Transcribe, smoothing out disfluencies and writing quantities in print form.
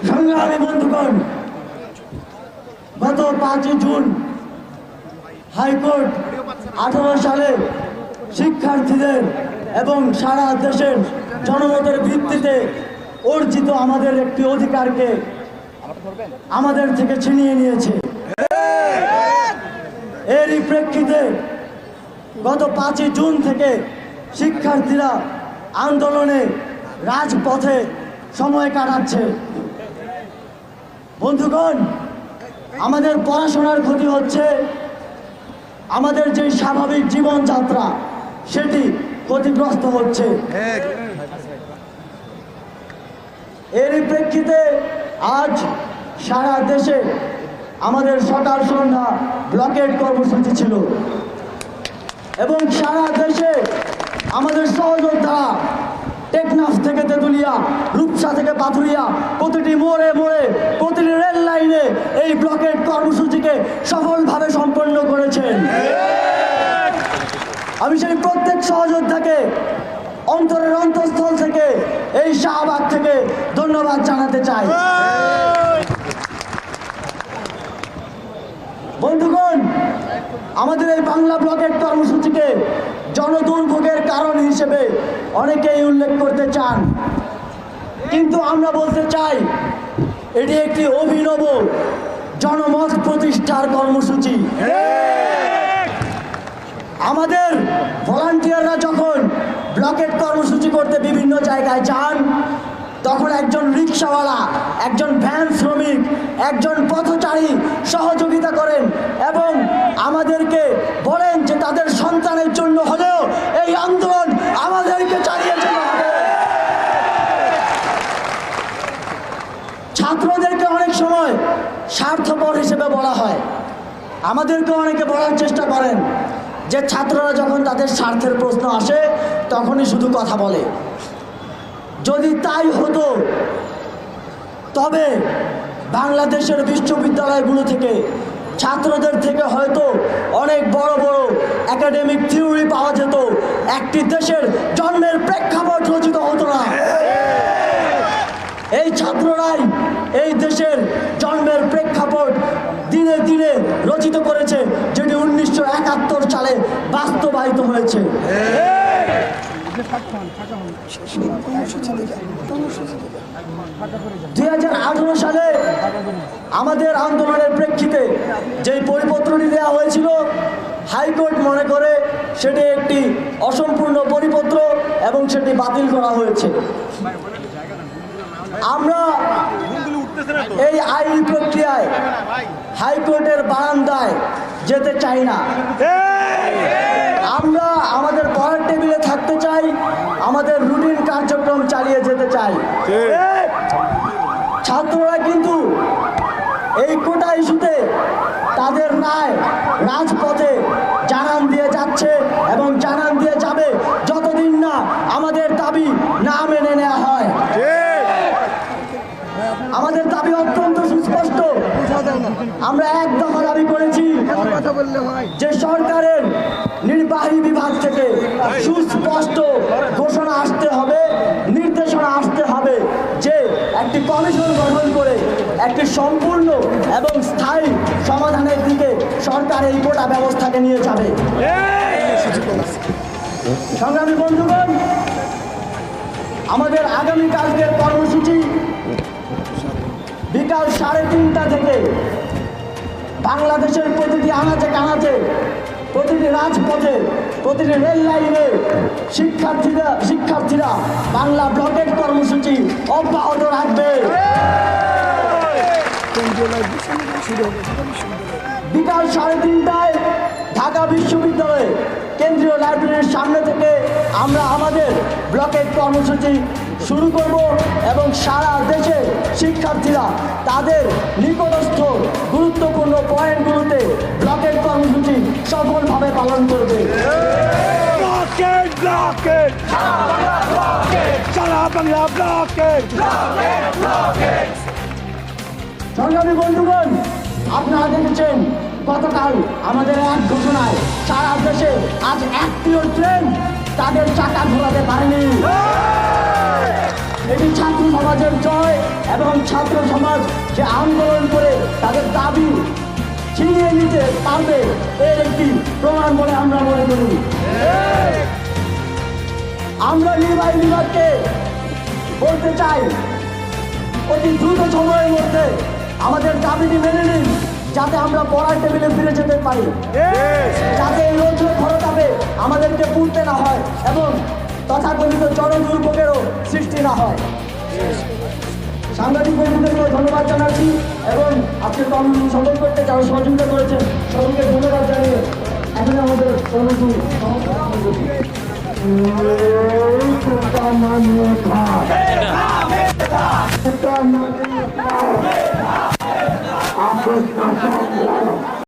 সংগ্রামী বন্ধুগণ, গত 5 জুন হাইকোর্ট 18 সালে শিক্ষার্থীদের এবং সারা দেশের জনমতের ভিত্তিতে অর্জিত আমাদের একটি অধিকারকে আমাদের থেকে ছিনিয়ে নিয়েছে। এরই প্রেক্ষিতে গত 5 জুন থেকে শিক্ষার্থীরা আন্দোলনে রাজপথে সময় কাটাচ্ছে। বন্ধুগণ, আমাদের পড়াশোনার ক্ষতি হচ্ছে, আমাদের যে স্বাভাবিক জীবনযাত্রা সেটি ক্ষতিগ্রস্ত হচ্ছে। এরই প্রেক্ষিতে আজ সারা দেশে আমাদের সকাল সন্ধ্যা ব্লকেট কর্মসূচি ছিল এবং সারা দেশে আমাদের সহযোদ্ধারা টেকনাফ থেকে তেঁতুলিয়া, রূপসা থেকে পাথুরিয়া, প্রতিটি মোড়ে মোড়ে, প্রতিটি রেল লাইনে এই ব্লকেট কর্মসূচিকে সফলভাবে সম্পন্ন করেছেন। আমি সেই প্রত্যেক সহযোদ্ধাকে অন্তরের অন্তঃস্থল থেকে, এই শাহবাগ থেকে ধন্যবাদ জানাতে চাই। বন্ধুগণ, আমাদের এই বাংলা ব্লকেট কর্মসূচিকে জনদুর্ভোগের কারণ হিসেবে অনেকেই উল্লেখ করতে চান, কিন্তু আমরা বলতে চাই এটি একটি অভিনব জনমত প্রতিষ্ঠার কর্মসূচি। আমাদের ভলান্টিয়াররা যখন ব্লকেট কর্মসূচি করতে বিভিন্ন জায়গায় যান, তখন একজন রিক্সাওয়ালা, একজন ভ্যান শ্রমিক, একজন পথচারী সহযোগিতা করেন এবং আমাদেরকে বলেন যে তাদের সন্তানের জন্য হলেও এই আন্দোলন আমাদেরকে চালিয়ে যেতে হবে। ছাত্রদেরকে অনেক সময় স্বার্থপর হিসেবে বলা হয়, আমাদেরকে অনেকে বলার চেষ্টা করেন যে ছাত্ররা যখন তাদের স্বার্থের প্রশ্ন আসে তখনই শুধু কথা বলে। যদি তাই হতো তবে বাংলাদেশের বিশ্ববিদ্যালয়গুলো থেকে ছাত্রদের থেকে হয়তো অনেক বড় বড় একাডেমিক থিওরি পাওয়া যেত, একটি দেশের জন্মের প্রেক্ষাপট রচিত হতো না। এই ছাত্ররাই এই দেশের জন্মের প্রেক্ষাপট দিনে দিনে রচিত করেছে, যেটি 1971 সালে বাস্তবায়িত হয়েছে। 2018 সালে আমাদের আন্দোলনের প্রেক্ষিতে যে পরিপত্রটি দেওয়া হয়েছিল, হাইকোর্ট মনে করে সেটি একটি অসম্পূর্ণ পরিপত্র এবং সেটি বাতিল করা হয়েছে। আমরা এই আইনি প্রক্রিয়ায় হাইকোর্টের বারান্দায় যেতে চাই না। আমরা আমাদের পড়ার টেবিলে থাকতে চাই, আমাদের রুটিন কার্যক্রম চালিয়ে যেতে চাই। ছাত্ররা কিন্তু এই কোটা ইস্যুতে তাদের রায় রাজপথে জানান দিয়ে যাচ্ছে এবং জানান দিয়ে যাবে যতদিন না আমাদের দাবি না মেনে নেওয়া হয়। আমাদের দাবি অত্যন্ত সুস্পষ্ট। আমরা এক দফা দাবি করেছি যে সরকারের নির্বাহী বিভাগ থেকে সুস্পষ্ট ঘোষণা আসতে হবে, নির্দেশনা আসতে হবে যে একটি কমিশন গঠন করে একটি সম্পূর্ণ এবং স্থায়ী সমাধানের দিকে সরকার এই কোটা ব্যবস্থাকে নিয়ে যাবে। সংগ্রামী বন্ধুগণ, আমাদের আগামীকালকের কর্মসূচি বিকাল 3:30 থেকে বাংলাদেশের প্রতিটি আনাচে কানাচে, প্রতিটি রাজপথে, প্রতিটি রেল লাইনে শিক্ষার্থীরা বাংলা ব্লকেট কর্মসূচি অব্যাহত রাখবে। বিকাল 3:30টায় ঢাকা বিশ্ববিদ্যালয়ে কেন্দ্রীয় লাইব্রেরির সামনে থেকে আমরা আমাদের ব্লকেট কর্মসূচি শুরু করব এবং সারা দেশে শিক্ষার্থীরা তাদের নিকটস্থ গুরুত্বপূর্ণ পয়েন্টগুলোতে ব্লকেট কর্মসূচি সফলভাবে পালন করবে। সংগ্রামী বন্ধুগণ, আপনারা দেখেছেন গতকাল আমাদের এক ঘোষণায় সারা দেশে আজ একটিও ট্রেন তাদের চাকা ঘোরাতে পারেনি। এটি ছাত্র সমাজের জয় এবং ছাত্র সমাজ যে আন্দোলন করে তাদের দাবি ছিনিয়ে নিতে পারবে এর একটি প্রমাণ বলে আমরা মনে করি। আমরা নির্বাহী বিভাগকে বলতে চাই অতি দ্রুত সময়ের মধ্যে আমাদের দাবিটি মেনে নিন, যাতে আমরা পড়ার টেবিলে ফিরে যেতে পারি, যাতে এই রৌদ্র খরতাপে আমাদেরকে পুড়তে না হয় এবং তথাকথিত জনদুর্ভোগেরও সৃষ্টি না হয়। সাংবাদিক বন্ধুদেরকে ধন্যবাদ জানাচ্ছি এবং আজকে কর্মসূচি সফল করতে যারা সহযোগিতা করেছেন সকলকে ধন্যবাদ জানিয়ে এখন আমাদের কর্মসূচি